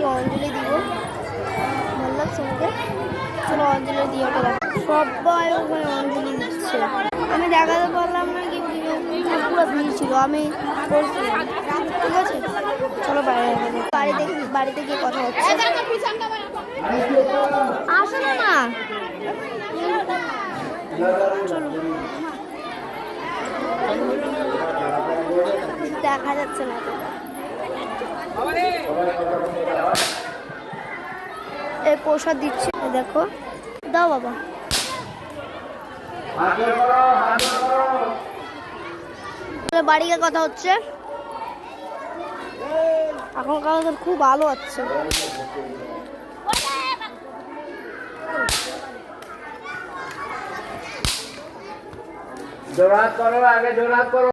কি অঞ্জলি দিব, ভালো লাগছে আমাকে। চলো অঞ্জলি দিয়ে ওটা দেখো, সবাই ওখানে অঞ্জলি দিচ্ছে। আমি দেখাতে পারলাম না কি পুরো ভিড় ছিল, আমি করছিলাম। ঠিক আছে, চলো বাইরে বাড়িতে গিয়ে কথা হচ্ছে। আসো না, চলো। দেখা যাচ্ছে না, এই প্রসাদ দিচ্ছে, দেখো। দাও বাবা। বাড়ি গিয়ে কথা হচ্ছে। এখনকার খুব ভালো হচ্ছে। জোড়া করো, আগে জোড়া করো।